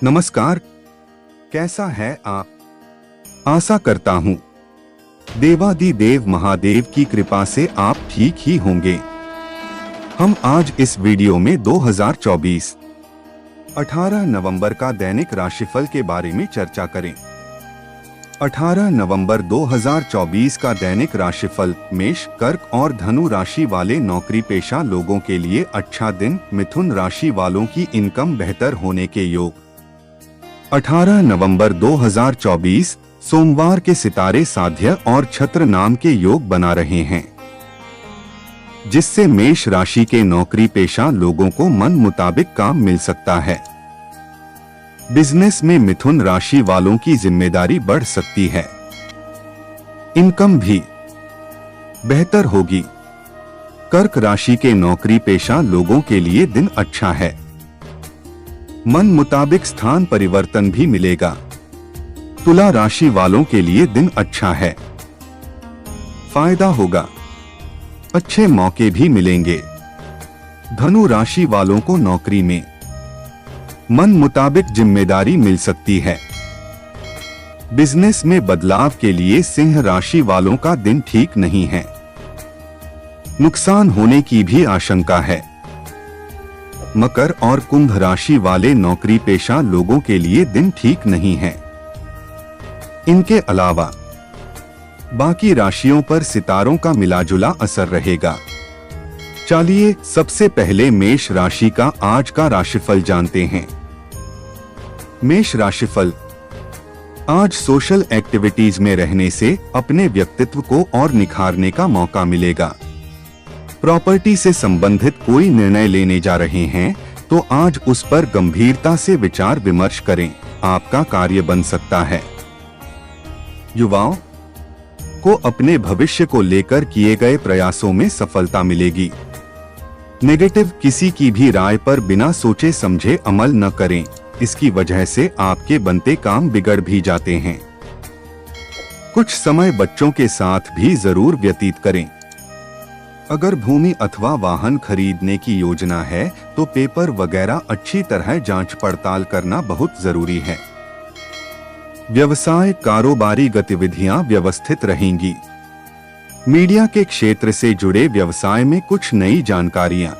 नमस्कार, कैसा है आप? आशा करता हूँ देवादिदेव महादेव की कृपा से आप ठीक ही होंगे। हम आज इस वीडियो में 2024 18 नवंबर का दैनिक राशिफल के बारे में चर्चा करें। 18 नवंबर 2024 का दैनिक राशिफल मेष, कर्क और धनु राशि वाले नौकरी पेशा लोगों के लिए अच्छा दिन। मिथुन राशि वालों की इनकम बेहतर होने के योग। 18 नवंबर 2024 सोमवार के सितारे साध्य और छत्र नाम के योग बना रहे हैं, जिससे मेष राशि के नौकरी पेशा लोगों को मन मुताबिक काम मिल सकता है। बिजनेस में मिथुन राशि वालों की जिम्मेदारी बढ़ सकती है। इनकम भी बेहतर होगी। कर्क राशि के नौकरी पेशा लोगों के लिए दिन अच्छा है। मन मुताबिक स्थान परिवर्तन भी मिलेगा। तुला राशि वालों के लिए दिन अच्छा है। फायदा होगा। अच्छे मौके भी मिलेंगे। धनु राशि वालों को नौकरी में मन मुताबिक जिम्मेदारी मिल सकती है। बिजनेस में बदलाव के लिए सिंह राशि वालों का दिन ठीक नहीं है। नुकसान होने की भी आशंका है। मकर और कुंभ राशि वाले नौकरी पेशा लोगों के लिए दिन ठीक नहीं है। इनके अलावा बाकी राशियों पर सितारों का मिलाजुला असर रहेगा। चलिए सबसे पहले मेष राशि का आज का राशिफल जानते हैं। मेष राशिफल। आज सोशल एक्टिविटीज में रहने से अपने व्यक्तित्व को और निखारने का मौका मिलेगा। प्रॉपर्टी से संबंधित कोई निर्णय लेने जा रहे हैं तो आज उस पर गंभीरता से विचार विमर्श करें, आपका कार्य बन सकता है। युवाओं को अपने भविष्य को लेकर किए गए प्रयासों में सफलता मिलेगी। नेगेटिव किसी की भी राय पर बिना सोचे समझे अमल न करें, इसकी वजह से आपके बनते काम बिगड़ भी जाते हैं। कुछ समय बच्चों के साथ भी जरूर व्यतीत करें। अगर भूमि अथवा वाहन खरीदने की योजना है तो पेपर वगैरह अच्छी तरह जांच पड़ताल करना बहुत जरूरी है। व्यवसाय कारोबारी गतिविधियां व्यवस्थित रहेंगी। मीडिया के क्षेत्र से जुड़े व्यवसाय में कुछ नई जानकारियां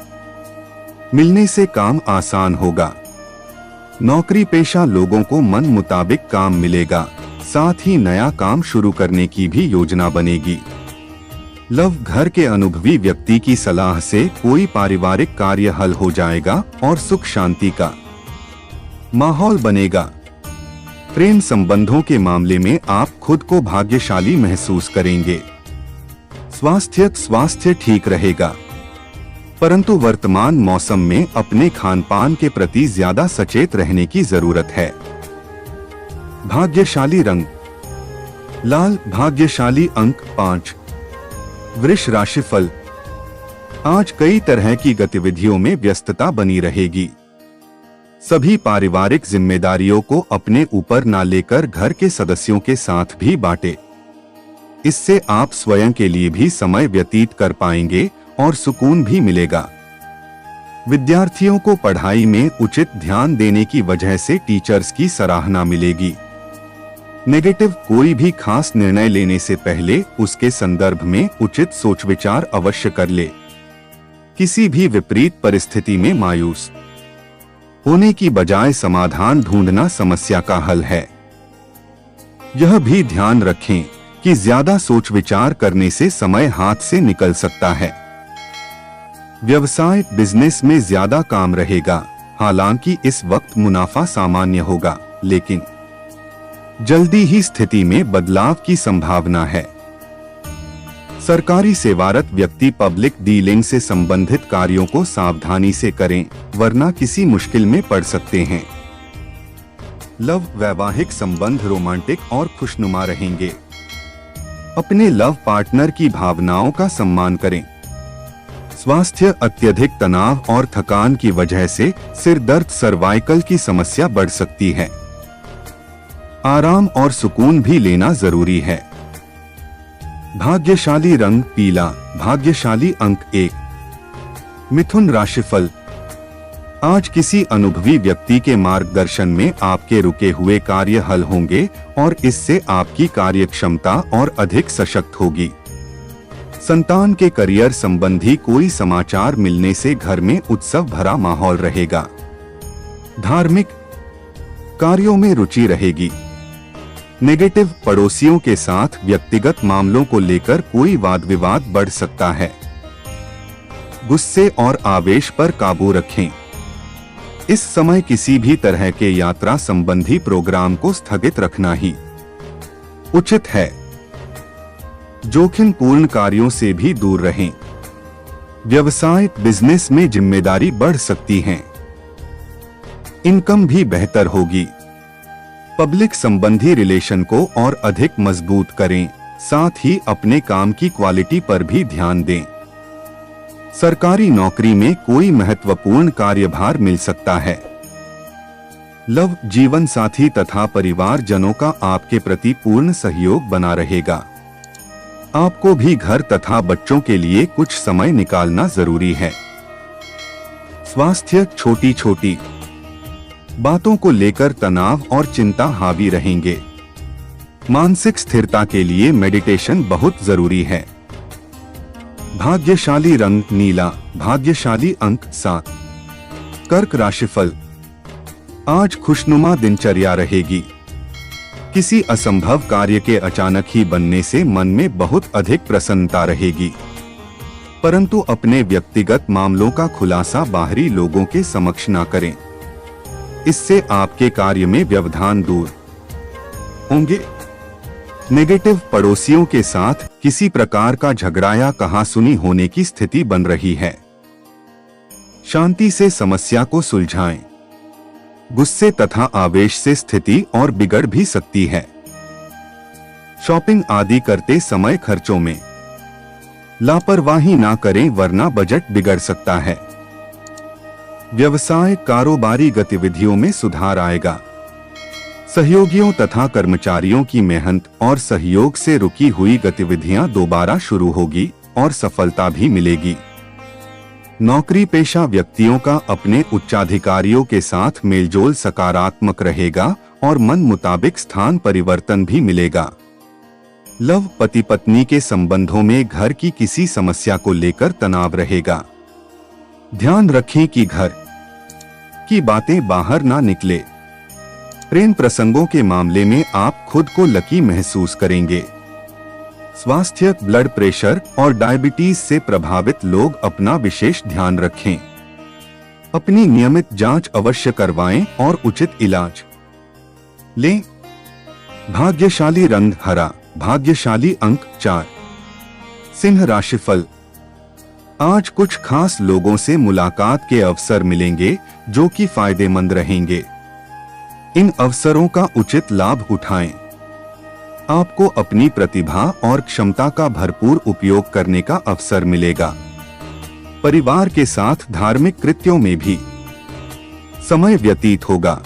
मिलने से काम आसान होगा। नौकरी पेशा लोगों को मन मुताबिक काम मिलेगा, साथ ही नया काम शुरू करने की भी योजना बनेगी। लव घर के अनुभवी व्यक्ति की सलाह से कोई पारिवारिक कार्य हल हो जाएगा और सुख शांति का माहौल बनेगा। प्रेम संबंधों के मामले में आप खुद को भाग्यशाली महसूस करेंगे। स्वास्थ्य ठीक रहेगा, परंतु वर्तमान मौसम में अपने खानपान के प्रति ज्यादा सचेत रहने की जरूरत है। भाग्यशाली रंग लाल, भाग्यशाली अंक 5। वृष राशिफल। आज कई तरह की गतिविधियों में व्यस्तता बनी रहेगी। सभी पारिवारिक जिम्मेदारियों को अपने ऊपर ना लेकर घर के सदस्यों के साथ भी बांटें। इससे आप स्वयं के लिए भी समय व्यतीत कर पाएंगे और सुकून भी मिलेगा। विद्यार्थियों को पढ़ाई में उचित ध्यान देने की वजह से टीचर्स की सराहना मिलेगी। नेगेटिव कोई भी खास निर्णय लेने से पहले उसके संदर्भ में उचित सोच विचार अवश्य कर ले। किसी भी विपरीत परिस्थिति में मायूस होने की बजाय समाधान ढूंढना समस्या का हल है। यह भी ध्यान रखें कि ज्यादा सोच विचार करने से समय हाथ से निकल सकता है। व्यवसाय बिजनेस में ज्यादा काम रहेगा, हालांकि इस वक्त मुनाफा सामान्य होगा, लेकिन जल्दी ही स्थिति में बदलाव की संभावना है। सरकारी सेवारत व्यक्ति पब्लिक डीलिंग से संबंधित कार्यों को सावधानी से करें, वरना किसी मुश्किल में पड़ सकते हैं। लव वैवाहिक संबंध रोमांटिक और खुशनुमा रहेंगे। अपने लव पार्टनर की भावनाओं का सम्मान करें। स्वास्थ्य अत्यधिक तनाव और थकान की वजह से सिर दर्द, सर्वाइकल की समस्या बढ़ सकती है। आराम और सुकून भी लेना जरूरी है। भाग्यशाली रंग पीला, भाग्यशाली अंक 1। मिथुन राशिफल। आज किसी अनुभवी व्यक्ति के मार्गदर्शन में आपके रुके हुए कार्य हल होंगे और इससे आपकी कार्यक्षमता और अधिक सशक्त होगी। संतान के करियर संबंधी कोई समाचार मिलने से घर में उत्सव भरा माहौल रहेगा। धार्मिक कार्यों में रुचि रहेगी। नेगेटिव पड़ोसियों के साथ व्यक्तिगत मामलों को लेकर कोई वाद विवाद बढ़ सकता है। गुस्से और आवेश पर काबू रखें। इस समय किसी भी तरह के यात्रा संबंधी प्रोग्राम को स्थगित रखना ही उचित है। जोखिमपूर्ण कार्यों से भी दूर रहें। व्यवसाय बिजनेस में जिम्मेदारी बढ़ सकती है। इनकम भी बेहतर होगी। पब्लिक संबंधी रिलेशन को और अधिक मजबूत करें, साथ ही अपने काम की क्वालिटी पर भी ध्यान दें। सरकारी नौकरी में कोई महत्वपूर्ण कार्यभार मिल सकता है। लव जीवन साथी तथा परिवारजनों का आपके प्रति पूर्ण सहयोग बना रहेगा। आपको भी घर तथा बच्चों के लिए कुछ समय निकालना जरूरी है। स्वास्थ्य छोटी छोटी बातों को लेकर तनाव और चिंता हावी रहेंगे। मानसिक स्थिरता के लिए मेडिटेशन बहुत जरूरी है। भाग्यशाली रंग नीला, भाग्यशाली अंक 7। कर्क राशिफल। आज खुशनुमा दिनचर्या रहेगी। किसी असंभव कार्य के अचानक ही बनने से मन में बहुत अधिक प्रसन्नता रहेगी, परंतु अपने व्यक्तिगत मामलों का खुलासा बाहरी लोगों के समक्ष न करें। इससे आपके कार्य में व्यवधान दूर होंगे। नेगेटिव पड़ोसियों के साथ किसी प्रकार का झगड़ा या कहासुनी होने की स्थिति बन रही है। शांति से समस्या को सुलझाएं। गुस्से तथा आवेश से स्थिति और बिगड़ भी सकती है। शॉपिंग आदि करते समय खर्चों में लापरवाही ना करें, वरना बजट बिगड़ सकता है। व्यवसाय कारोबारी गतिविधियों में सुधार आएगा। सहयोगियों तथा कर्मचारियों की मेहनत और सहयोग से रुकी हुई गतिविधियां दोबारा शुरू होगी और सफलता भी मिलेगी। नौकरी पेशा व्यक्तियों का अपने उच्चाधिकारियों के साथ मेलजोल सकारात्मक रहेगा और मन मुताबिक स्थान परिवर्तन भी मिलेगा। लव पति पत्नी के संबंधों में घर की किसी समस्या को लेकर तनाव रहेगा। ध्यान रखें कि घर की बातें बाहर ना निकले। प्रेम प्रसंगों के मामले में आप खुद को लकी महसूस करेंगे। स्वास्थ्य ब्लड प्रेशर और डायबिटीज से प्रभावित लोग अपना विशेष ध्यान रखें। अपनी नियमित जांच अवश्य करवाएं और उचित इलाज लें। भाग्यशाली रंग हरा, भाग्यशाली अंक 4। सिंह राशिफल। आज कुछ खास लोगों से मुलाकात के अवसर मिलेंगे जो कि फायदेमंद रहेंगे। इन अवसरों का उचित लाभ उठाएं। आपको अपनी प्रतिभा और क्षमता का भरपूर उपयोग करने का अवसर मिलेगा। परिवार के साथ धार्मिक कृत्यों में भी समय व्यतीत होगा।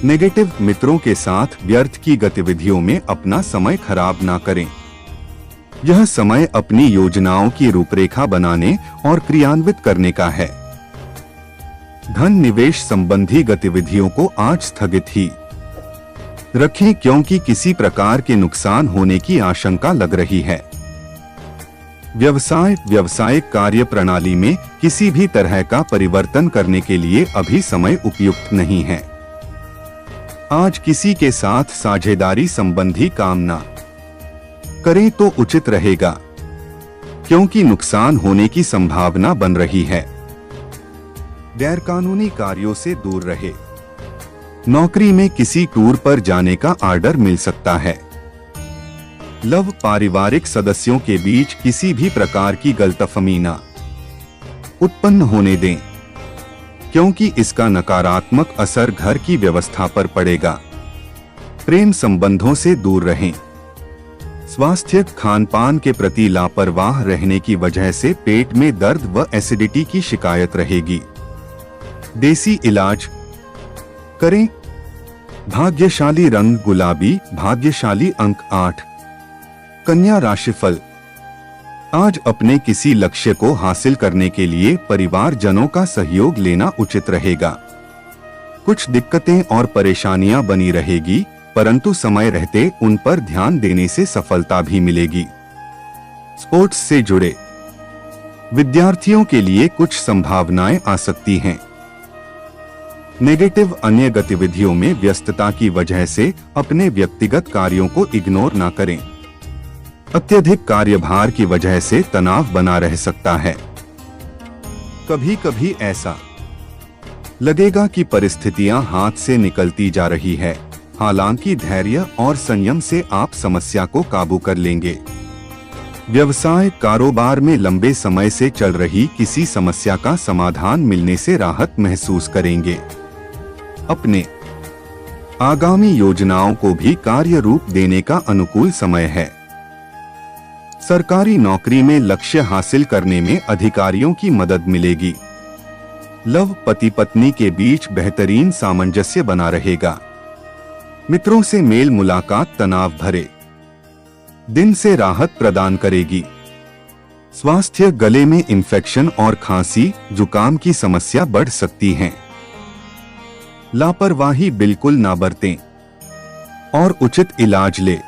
नेगेटिव मित्रों के साथ व्यर्थ की गतिविधियों में अपना समय खराब ना करें। यह समय अपनी योजनाओं की रूपरेखा बनाने और क्रियान्वित करने का है। धन निवेश संबंधी गतिविधियों को आज स्थगित ही रखें, क्योंकि किसी प्रकार के नुकसान होने की आशंका लग रही है। व्यावसायिक कार्य प्रणाली में किसी भी तरह का परिवर्तन करने के लिए अभी समय उपयुक्त नहीं है। आज किसी के साथ साझेदारी संबंधी काम ना करें तो उचित रहेगा, क्योंकि नुकसान होने की संभावना बन रही है। गैरकानूनी कार्यों से दूर रहे। नौकरी में किसी टूर पर जाने का ऑर्डर मिल सकता है। लव पारिवारिक सदस्यों के बीच किसी भी प्रकार की गलतफहमी ना उत्पन्न होने दें, क्योंकि इसका नकारात्मक असर घर की व्यवस्था पर पड़ेगा। प्रेम संबंधों से दूर रहें। स्वास्थ्य खानपान के प्रति लापरवाह रहने की वजह से पेट में दर्द व एसिडिटी की शिकायत रहेगी। देसी इलाज करें। भाग्यशाली रंग गुलाबी, भाग्यशाली अंक 8। कन्या राशिफल। आज अपने किसी लक्ष्य को हासिल करने के लिए परिवारजनों का सहयोग लेना उचित रहेगा। कुछ दिक्कतें और परेशानियां बनी रहेगी, परंतु समय रहते उन पर ध्यान देने से सफलता भी मिलेगी। स्पोर्ट्स से जुड़े विद्यार्थियों के लिए कुछ संभावनाएं आ सकती हैं। नेगेटिव अन्य गतिविधियों में व्यस्तता की वजह से अपने व्यक्तिगत कार्यों को इग्नोर ना करें। अत्यधिक कार्यभार की वजह से तनाव बना रह सकता है। कभी कभी ऐसा लगेगा कि परिस्थितियां हाथ से निकलती जा रही है, हालांकि धैर्य और संयम से आप समस्या को काबू कर लेंगे। व्यवसाय कारोबार में लंबे समय से चल रही किसी समस्या का समाधान मिलने से राहत महसूस करेंगे। अपने आगामी योजनाओं को भी कार्य रूप देने का अनुकूल समय है। सरकारी नौकरी में लक्ष्य हासिल करने में अधिकारियों की मदद मिलेगी। लव पति पत्नी के बीच बेहतरीन सामंजस्य बना रहेगा। मित्रों से मेल मुलाकात तनाव भरे दिन से राहत प्रदान करेगी। स्वास्थ्य गले में इन्फेक्शन और खांसी जुकाम की समस्या बढ़ सकती है। लापरवाही बिल्कुल ना बरतें और उचित इलाज ले।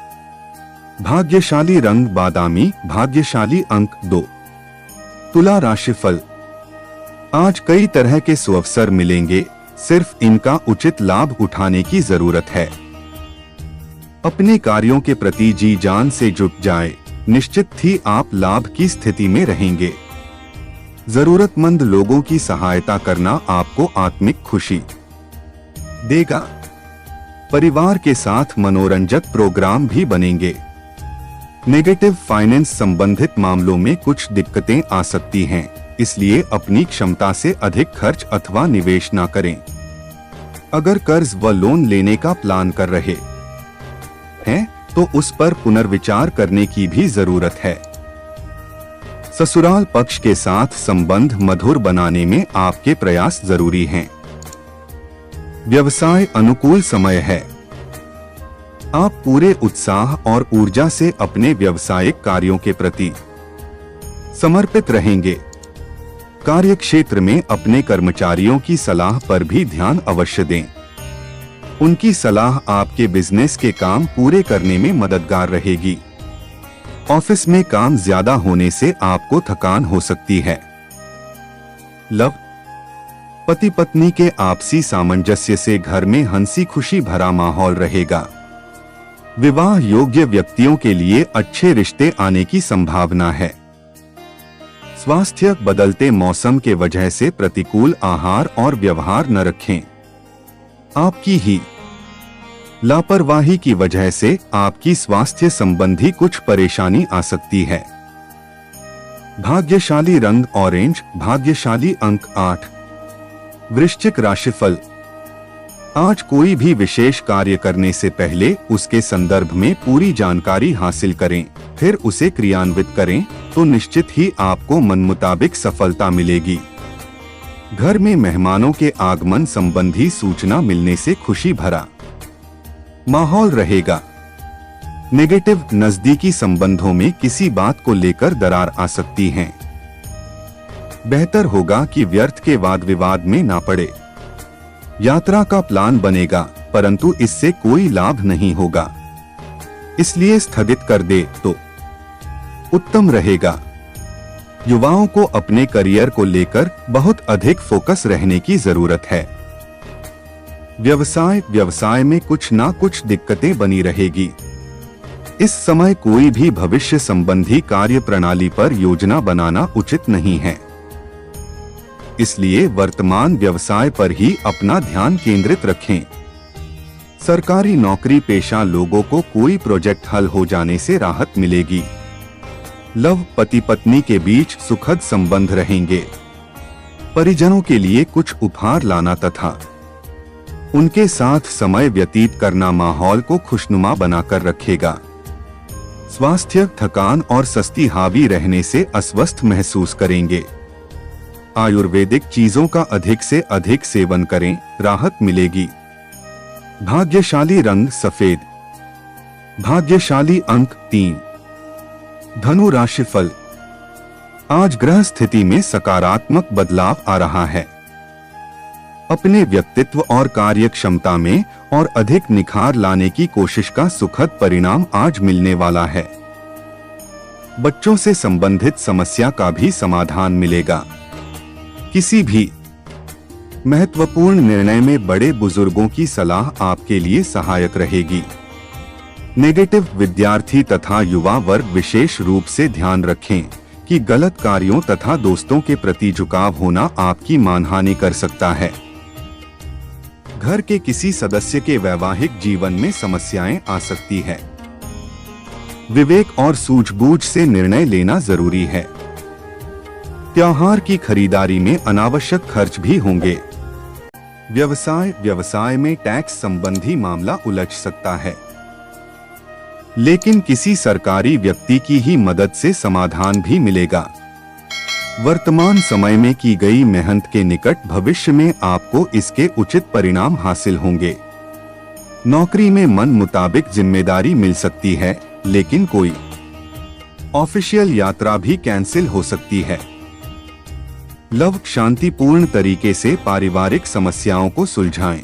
भाग्यशाली रंग बादामी, भाग्यशाली अंक 2। तुला राशिफल। आज कई तरह के सुअवसर मिलेंगे, सिर्फ इनका उचित लाभ उठाने की जरूरत है। अपने कार्यों के प्रति जी जान से जुट जाए, निश्चित ही आप लाभ की स्थिति में रहेंगे। जरूरतमंद लोगों की सहायता करना आपको आत्मिक खुशी देगा। परिवार के साथ मनोरंजक प्रोग्राम भी बनेंगे। नेगेटिव फाइनेंस संबंधित मामलों में कुछ दिक्कतें आ सकती हैं, इसलिए अपनी क्षमता से अधिक खर्च अथवा निवेश ना करें। अगर कर्ज व लोन लेने का प्लान कर रहे हैं तो उस पर पुनर्विचार करने की भी जरूरत है। ससुराल पक्ष के साथ संबंध मधुर बनाने में आपके प्रयास जरूरी हैं। व्यवसाय अनुकूल समय है। आप पूरे उत्साह और ऊर्जा से अपने व्यावसायिक कार्यों के प्रति समर्पित रहेंगे। कार्यक्षेत्र में अपने कर्मचारियों की सलाह पर भी ध्यान अवश्य दें। उनकी सलाह आपके बिजनेस के काम पूरे करने में मददगार रहेगी। ऑफिस में काम ज्यादा होने से आपको थकान हो सकती है। लव पति पत्नी के आपसी सामंजस्य से घर में हंसी खुशी भरा माहौल रहेगा। विवाह योग्य व्यक्तियों के लिए अच्छे रिश्ते आने की संभावना है। स्वास्थ्य बदलते मौसम के वजह से प्रतिकूल आहार और व्यवहार न रखें। आपकी ही लापरवाही की वजह से आपकी स्वास्थ्य संबंधी कुछ परेशानी आ सकती है। भाग्यशाली रंग ऑरेंज, भाग्यशाली अंक 8। वृश्चिक राशिफल। आज कोई भी विशेष कार्य करने से पहले उसके संदर्भ में पूरी जानकारी हासिल करें, फिर उसे क्रियान्वित करें तो निश्चित ही आपको मन मुताबिक सफलता मिलेगी। घर में मेहमानों के आगमन संबंधी सूचना मिलने से खुशी भरा माहौल रहेगा। नेगेटिव नजदीकी संबंधों में किसी बात को लेकर दरार आ सकती है। बेहतर होगा कि व्यर्थ के वाद विवाद में ना पड़े। यात्रा का प्लान बनेगा, परंतु इससे कोई लाभ नहीं होगा, इसलिए स्थगित कर दे तो उत्तम रहेगा। युवाओं को अपने करियर को लेकर बहुत अधिक फोकस रहने की जरूरत है। व्यवसाय में कुछ ना कुछ दिक्कतें बनी रहेगी। इस समय कोई भी भविष्य संबंधी कार्य प्रणाली पर योजना बनाना उचित नहीं है, इसलिए वर्तमान व्यवसाय पर ही अपना ध्यान केंद्रित रखें। सरकारी नौकरी पेशा लोगों को कोई प्रोजेक्ट हल हो जाने से राहत मिलेगी। लव पति पत्नी के बीच सुखद संबंध रहेंगे। परिजनों के लिए कुछ उपहार लाना तथा उनके साथ समय व्यतीत करना माहौल को खुशनुमा बनाकर रखेगा। स्वास्थ्य थकान और सस्ती हावी रहने से अस्वस्थ महसूस करेंगे। आयुर्वेदिक चीजों का अधिक से अधिक सेवन करें, राहत मिलेगी। भाग्यशाली रंग सफेद, भाग्यशाली अंक 3। धनु राशिफल। आज ग्रह स्थिति में सकारात्मक बदलाव आ रहा है। अपने व्यक्तित्व और कार्य क्षमता में और अधिक निखार लाने की कोशिश का सुखद परिणाम आज मिलने वाला है। बच्चों से संबंधित समस्या का भी समाधान मिलेगा। किसी भी महत्वपूर्ण निर्णय में बड़े बुजुर्गों की सलाह आपके लिए सहायक रहेगी। नेगेटिव विद्यार्थी तथा युवा वर्ग विशेष रूप से ध्यान रखें कि गलत कार्यों तथा दोस्तों के प्रति झुकाव होना आपकी मानहानि कर सकता है। घर के किसी सदस्य के वैवाहिक जीवन में समस्याएं आ सकती है। विवेक और सूझबूझ से निर्णय लेना जरूरी है। त्योहार की खरीदारी में अनावश्यक खर्च भी होंगे। व्यवसाय में टैक्स संबंधी मामला उलझ सकता है, लेकिन किसी सरकारी व्यक्ति की ही मदद से समाधान भी मिलेगा। वर्तमान समय में की गई मेहनत के निकट भविष्य में आपको इसके उचित परिणाम हासिल होंगे। नौकरी में मन मुताबिक जिम्मेदारी मिल सकती है, लेकिन कोई ऑफिशियल यात्रा भी कैंसिल हो सकती है। लव शांतिपूर्ण तरीके से पारिवारिक समस्याओं को सुलझाएं।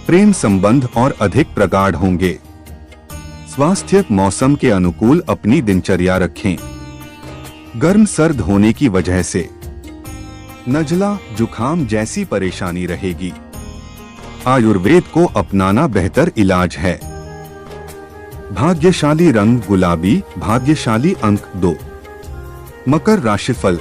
प्रेम संबंध और अधिक प्रगाढ़ होंगे। स्वास्थ्य मौसम के अनुकूल अपनी दिनचर्या रखें। गर्म सर्द होने की वजह से नजला जुखाम जैसी परेशानी रहेगी। आयुर्वेद को अपनाना बेहतर इलाज है। भाग्यशाली रंग गुलाबी, भाग्यशाली अंक 2। मकर राशिफल।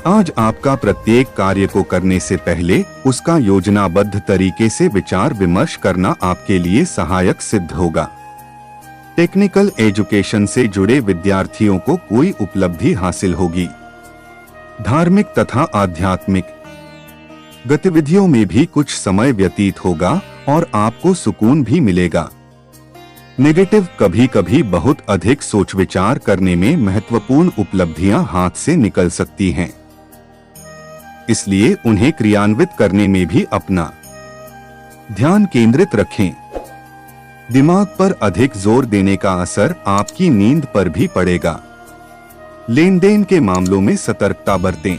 आज आपका प्रत्येक कार्य को करने से पहले उसका योजनाबद्ध तरीके से विचार विमर्श करना आपके लिए सहायक सिद्ध होगा। टेक्निकल एजुकेशन से जुड़े विद्यार्थियों को कोई उपलब्धि हासिल होगी। धार्मिक तथा आध्यात्मिक गतिविधियों में भी कुछ समय व्यतीत होगा और आपको सुकून भी मिलेगा। नेगेटिव कभी कभी बहुत अधिक सोच विचार करने में महत्वपूर्ण उपलब्धियां हाथ से निकल सकती हैं, इसलिए उन्हें क्रियान्वित करने में भी अपना ध्यान केंद्रित रखें। दिमाग पर अधिक जोर देने का असर आपकी नींद पर भी पड़ेगा। लेन देन के मामलों में सतर्कता बरतें।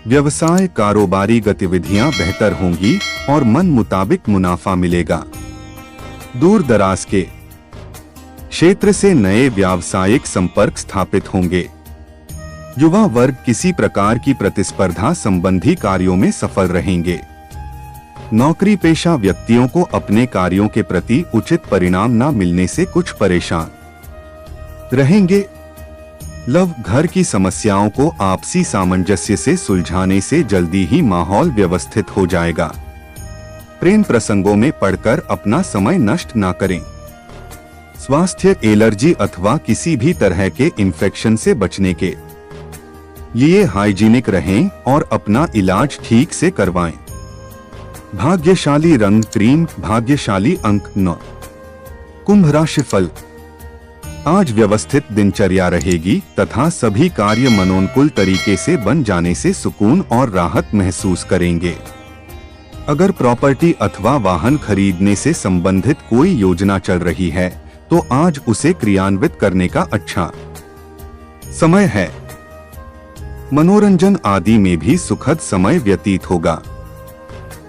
व्यवसाय कारोबारी गतिविधियां बेहतर होंगी और मन मुताबिक मुनाफा मिलेगा। दूर दराज के क्षेत्र से नए व्यावसायिक संपर्क स्थापित होंगे। युवा वर्ग किसी प्रकार की प्रतिस्पर्धा संबंधी कार्यों में सफल रहेंगे। नौकरी पेशा व्यक्तियों को अपने कार्यों के प्रति उचित परिणाम न मिलने से कुछ परेशान रहेंगे। लव घर की समस्याओं को आपसी सामंजस्य से सुलझाने से जल्दी ही माहौल व्यवस्थित हो जाएगा। प्रेम प्रसंगों में पड़कर अपना समय नष्ट ना करें। स्वास्थ्य एलर्जी अथवा किसी भी तरह के इन्फेक्शन से बचने के लिए हाइजीनिक रहें और अपना इलाज ठीक से करवाएं। भाग्यशाली रंग क्रीम, भाग्यशाली अंक 9। कुंभ राशिफल। आज व्यवस्थित दिनचर्या रहेगी तथा सभी कार्य मनोनुकूल तरीके से बन जाने से सुकून और राहत महसूस करेंगे। अगर प्रॉपर्टी अथवा वाहन खरीदने से संबंधित कोई योजना चल रही है तो आज उसे क्रियान्वित करने का अच्छा समय है। मनोरंजन आदि में भी सुखद समय व्यतीत होगा।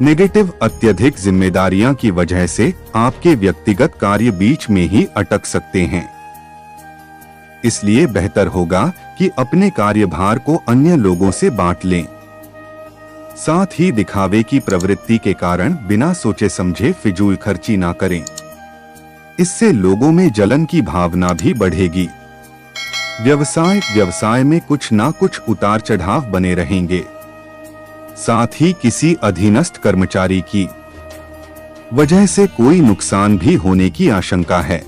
नेगेटिव अत्यधिक जिम्मेदारियां की वजह से आपके व्यक्तिगत कार्य बीच में ही अटक सकते हैं, इसलिए बेहतर होगा कि अपने कार्यभार को अन्य लोगों से बांट लें। साथ ही दिखावे की प्रवृत्ति के कारण बिना सोचे समझे फिजूल खर्ची ना करें, इससे लोगों में जलन की भावना भी बढ़ेगी। व्यवसाय में कुछ ना कुछ उतार चढ़ाव बने रहेंगे। साथ ही किसी अधीनस्थ कर्मचारी की वजह से कोई नुकसान भी होने की आशंका है।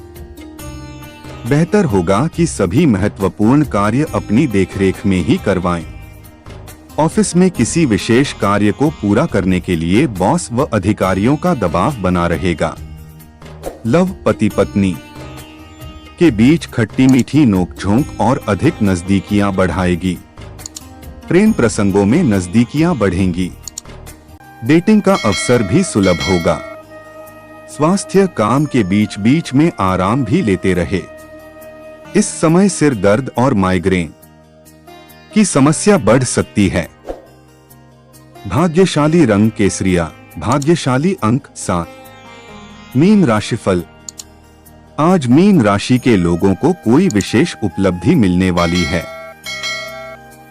बेहतर होगा कि सभी महत्वपूर्ण कार्य अपनी देखरेख में ही करवाएं। ऑफिस में किसी विशेष कार्य को पूरा करने के लिए बॉस व अधिकारियों का दबाव बना रहेगा। लव पति पत्नी के बीच खट्टी मीठी नोकझोंक और अधिक नजदीकियां बढ़ाएगी। प्रेम प्रसंगों में नजदीकियां बढ़ेंगी। डेटिंग का अवसर भी सुलभ होगा। स्वास्थ्य काम के बीच बीच में आराम भी लेते रहे। इस समय सिर दर्द और माइग्रेन की समस्या बढ़ सकती है। भाग्यशाली रंग केसरिया, भाग्यशाली अंक 7। मीन राशिफल। आज मीन राशि के लोगों को कोई विशेष उपलब्धि मिलने वाली है।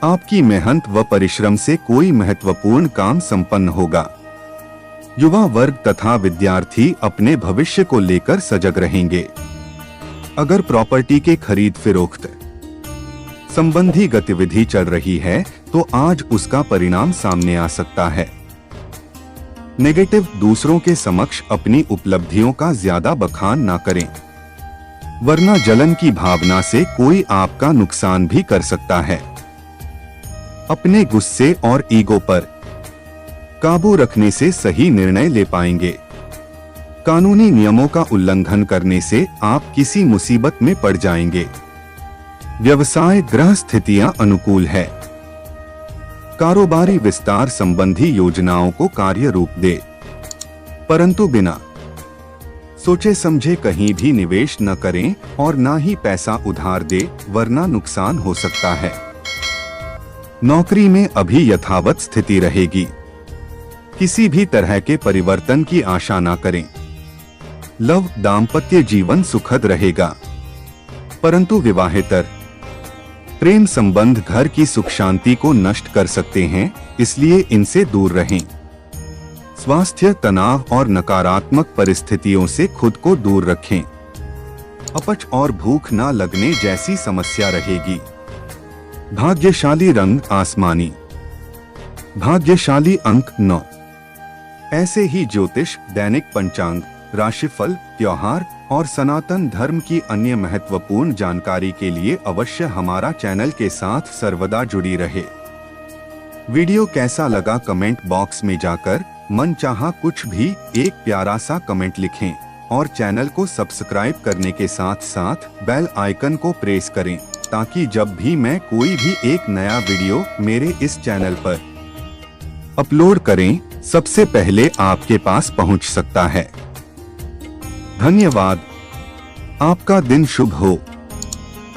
आपकी मेहनत व परिश्रम से कोई महत्वपूर्ण काम संपन्न होगा। युवा वर्ग तथा विद्यार्थी अपने भविष्य को लेकर सजग रहेंगे। अगर प्रॉपर्टी के खरीद फरोख्त संबंधी गतिविधि चल रही है तो आज उसका परिणाम सामने आ सकता है। नेगेटिव, दूसरों के समक्ष अपनी उपलब्धियों का ज्यादा बखान ना करें, वरना जलन की भावना से कोई आपका नुकसान भी कर सकता है। अपने गुस्से और ईगो पर काबू रखने से सही निर्णय ले पाएंगे। कानूनी नियमों का उल्लंघन करने से आप किसी मुसीबत में पड़ जाएंगे। व्यवसाय, ग्रह स्थितियां अनुकूल है। कारोबारी विस्तार संबंधी योजनाओं को कार्य रूप दे, परंतु बिना सोचे समझे कहीं भी निवेश न करें और ना ही पैसा उधार दे, वरना नुकसान हो सकता है। नौकरी में अभी यथावत स्थिति रहेगी। किसी भी तरह के परिवर्तन की आशा न करें। लव, दाम्पत्य जीवन सुखद रहेगा, परंतु विवाहेतर प्रेम संबंध घर की सुख शांति को नष्ट कर सकते हैं, इसलिए इनसे दूर रहें। स्वास्थ्य, तनाव और नकारात्मक परिस्थितियों से खुद को दूर रखें। अपच और भूख न लगने जैसी समस्या रहेगी। भाग्यशाली रंग आसमानी, भाग्यशाली अंक 9। ऐसे ही ज्योतिष, दैनिक पंचांग, राशिफल, त्योहार और सनातन धर्म की अन्य महत्वपूर्ण जानकारी के लिए अवश्य हमारा चैनल के साथ सर्वदा जुड़ी रहे। वीडियो कैसा लगा कमेंट बॉक्स में जाकर मनचाहा कुछ भी एक प्यारा सा कमेंट लिखें और चैनल को सब्सक्राइब करने के साथ साथ बेल आइकन को प्रेस करें, ताकि जब भी मैं कोई भी एक नया वीडियो मेरे इस चैनल पर अपलोड करें, सबसे पहले आपके पास पहुंच सकता है। धन्यवाद। आपका दिन शुभ हो।